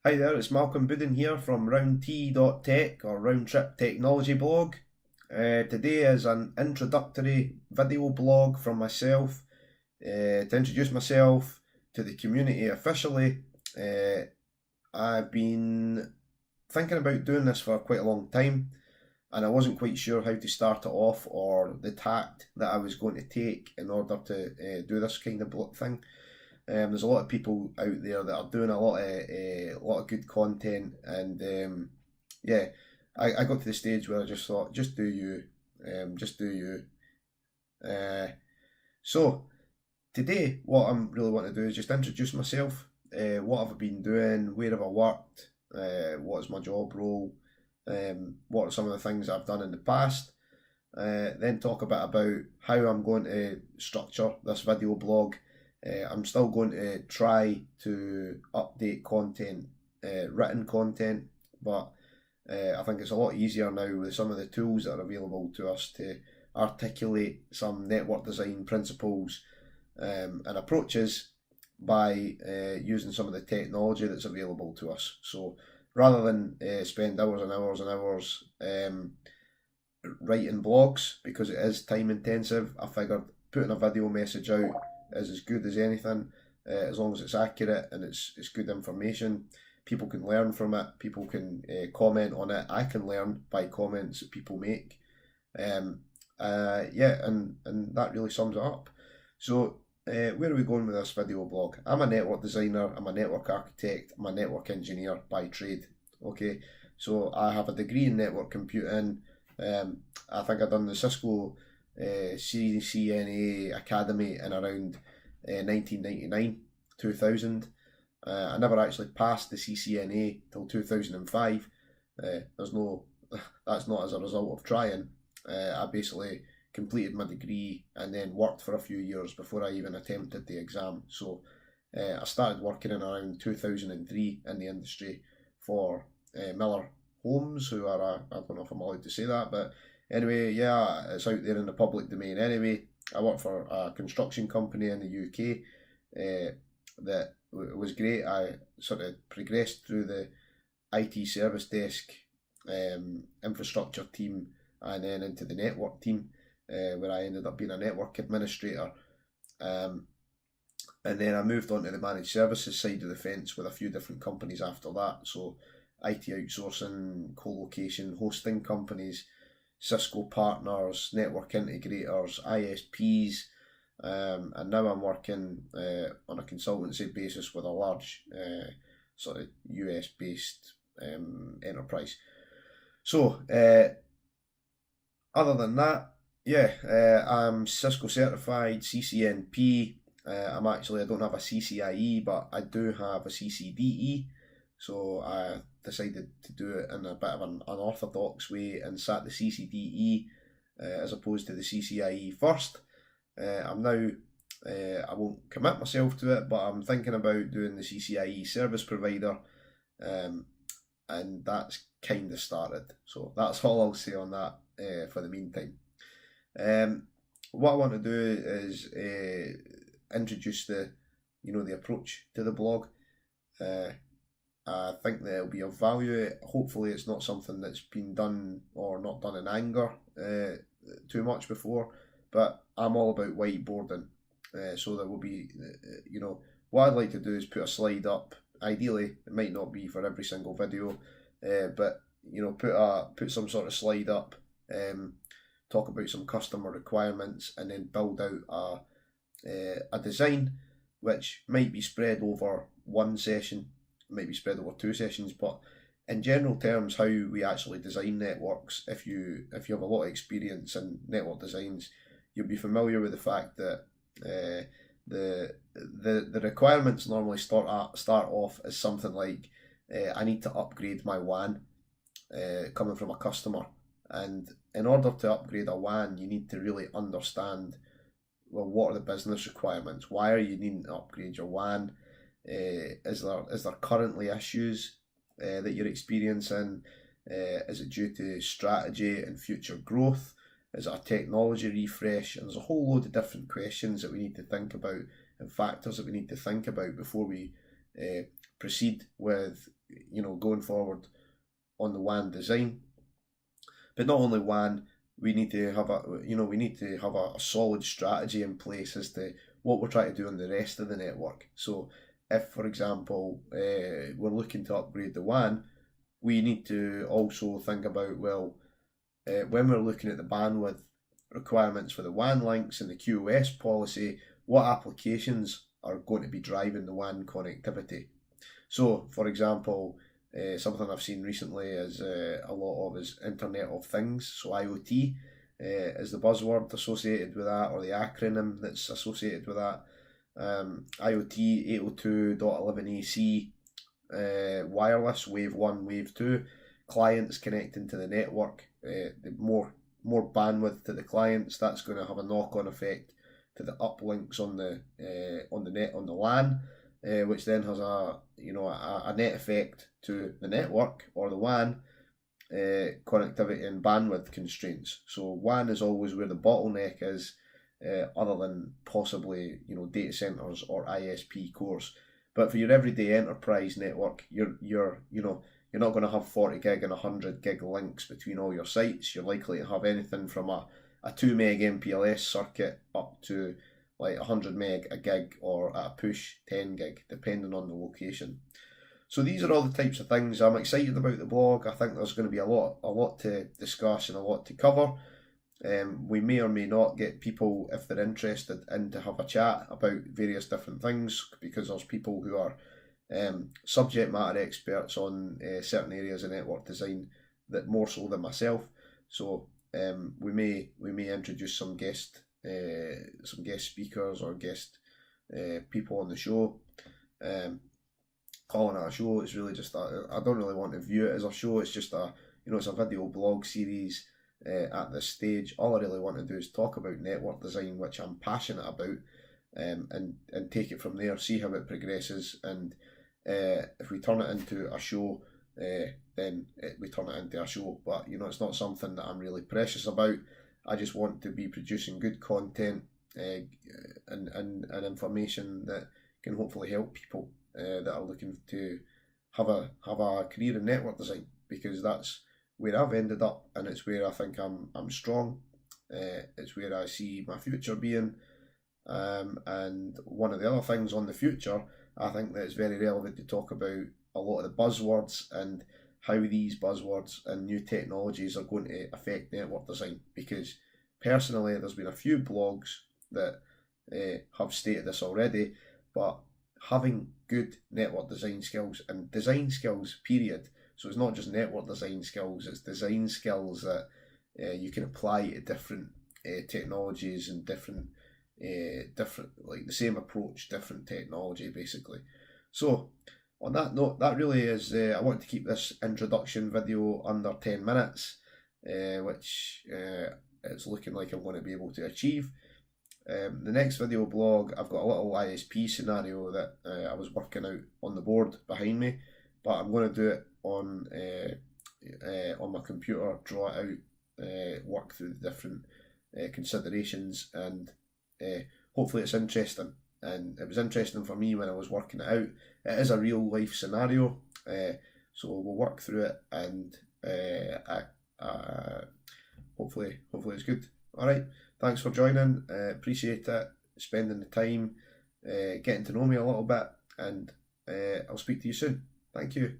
Hi there, it's Malcolm Budden here from RoundT.tech or Round Trip Technology blog. Today is an introductory video blog from myself to introduce myself to the community officially. I've been thinking about doing this for quite a long time and I wasn't quite sure how to start it off or the tact that I was going to take in order to do this kind of thing. There's a lot of people out there that are doing a lot of good content, and yeah, I got to the stage where I just thought, just do you, just do you. So today, what I'm really wanting to do is just introduce myself. What have I been doing? Where have I worked? What is my job role? What are some of the things I've done in the past? Then talk a bit about how I'm going to structure this video blog. I'm still going to try to update content, written content, but I think it's a lot easier now with some of the tools that are available to us to articulate some network design principles and approaches by using some of the technology that's available to us. So rather than spend hours and hours and hours writing blogs, because it is time intensive, I figured putting a video message out is as good as anything, as long as it's accurate and it's good information. People can learn from it, people can comment on it, I can learn by comments that people make. Yeah, and that really sums it up. So where are we going with this video blog? I'm a network designer, I'm a network architect, I'm a network engineer by trade. Okay, so I have a degree in network computing. I think I've done the Cisco CCNA Academy in around 1999, 2000. I never actually passed the CCNA till 2005. That's not as a result of trying. I basically completed my degree and then worked for a few years before I even attempted the exam. So I started working in around 2003 in the industry for Miller Homes, who are, I don't know if I'm allowed to say that, but anyway, yeah, it's out there in the public domain anyway. I worked for a construction company in the UK that was great. I sort of progressed through the IT service desk, infrastructure team, and then into the network team, where I ended up being a network administrator. And then I moved on to the managed services side of the fence with a few different companies after that. So IT outsourcing, co-location, hosting companies, Cisco partners, network integrators, ISPs, and now I'm working on a consultancy basis with a large sort of US based enterprise. So, other than that, yeah, I'm Cisco certified, CCNP. I don't have a CCIE, but I do have a CCDE. So I decided to do it in a bit of an unorthodox way and sat the CCDE as opposed to the CCIE first. I'm now, I won't commit myself to it, but I'm thinking about doing the CCIE service provider, and that's kind of started. So that's all I'll say on that for the meantime. What I want to do is introduce the approach to the blog. I think there'll be of value. Hopefully, it's not something that's been done or not done in anger too much before. But I'm all about whiteboarding, so there will be, what I'd like to do is put a slide up. Ideally, it might not be for every single video, but put some sort of slide up, talk about some customer requirements, and then build out a design which might be spread over one session, might be spread over two sessions, but in general terms, how we actually design networks, if you have a lot of experience in network designs, you'll be familiar with the fact that the requirements normally start off as something like I need to upgrade my WAN coming from a customer, and in order to upgrade a WAN, you need to really understand, well, what are the business requirements? Why are you needing to upgrade your WAN? Is there currently issues that you're experiencing? Is it due to strategy and future growth? Is it a technology refresh? And there's a whole load of different questions that we need to think about and factors that we need to think about before we proceed with going forward on the WAN design. But not only WAN, we need to have a solid strategy in place as to what we're trying to do on the rest of the network. So if, for example, we're looking to upgrade the WAN, we need to also think about, well, when we're looking at the bandwidth requirements for the WAN links and the QoS policy, what applications are going to be driving the WAN connectivity? So, for example, something I've seen recently is a lot of is Internet of Things, so IoT is the buzzword associated with that, or the acronym that's associated with that. IoT 802.11ac, wireless, wave 1, wave 2, clients connecting to the network, the more bandwidth to the clients, that's going to have a knock-on effect to the uplinks on the LAN, which then has a net effect to the network or the WAN connectivity and bandwidth constraints. So WAN is always where the bottleneck is, other than possibly data centers or ISP cores. But for your everyday enterprise network, you're not going to have 40 gig and 100 gig links between all your sites. You're likely to have anything from a 2 meg MPLS circuit up to like 100 meg a gig, or at a push 10 gig, depending on the location. So these are all the types of things I'm excited about the blog. I think there's going to be a lot to discuss and a lot to cover. We may or may not get people, if they're interested, in to have a chat about various different things, because there's people who are subject matter experts on certain areas of network design that more so than myself. So we may introduce some guest speakers or guest people on the show. Calling it a show is really just I don't really want to view it as a show. It's just it's a video blog series. At this stage, all I really want to do is talk about network design, which I'm passionate about, and take it from there, see how it progresses, and if we turn it into a show, then we turn it into a show. But it's not something that I'm really precious about. I just want to be producing good content and information that can hopefully help people that are looking to have a career in network design, because that's where I've ended up, and it's where I think I'm strong. It's where I see my future being, and one of the other things on the future, I think that it's very relevant to talk about a lot of the buzzwords and how these buzzwords and new technologies are going to affect network design. Because personally, there's been a few blogs that have stated this already, but having good network design skills and design skills, period. So it's not just network design skills, it's design skills that you can apply to different technologies and different like the same approach, different technology basically. So on that note, that really is, I want to keep this introduction video under 10 minutes, which it's looking like I'm going to be able to achieve. The next video blog, I've got a little ISP scenario that I was working out on the board behind me, but I'm going to do it on my computer, draw it out, work through the different considerations, and hopefully it's interesting. And it was interesting for me when I was working it out. It is a real life scenario, so we'll work through it, and hopefully it's good. All right, thanks for joining. Appreciate it, spending the time, getting to know me a little bit, and I'll speak to you soon. Thank you.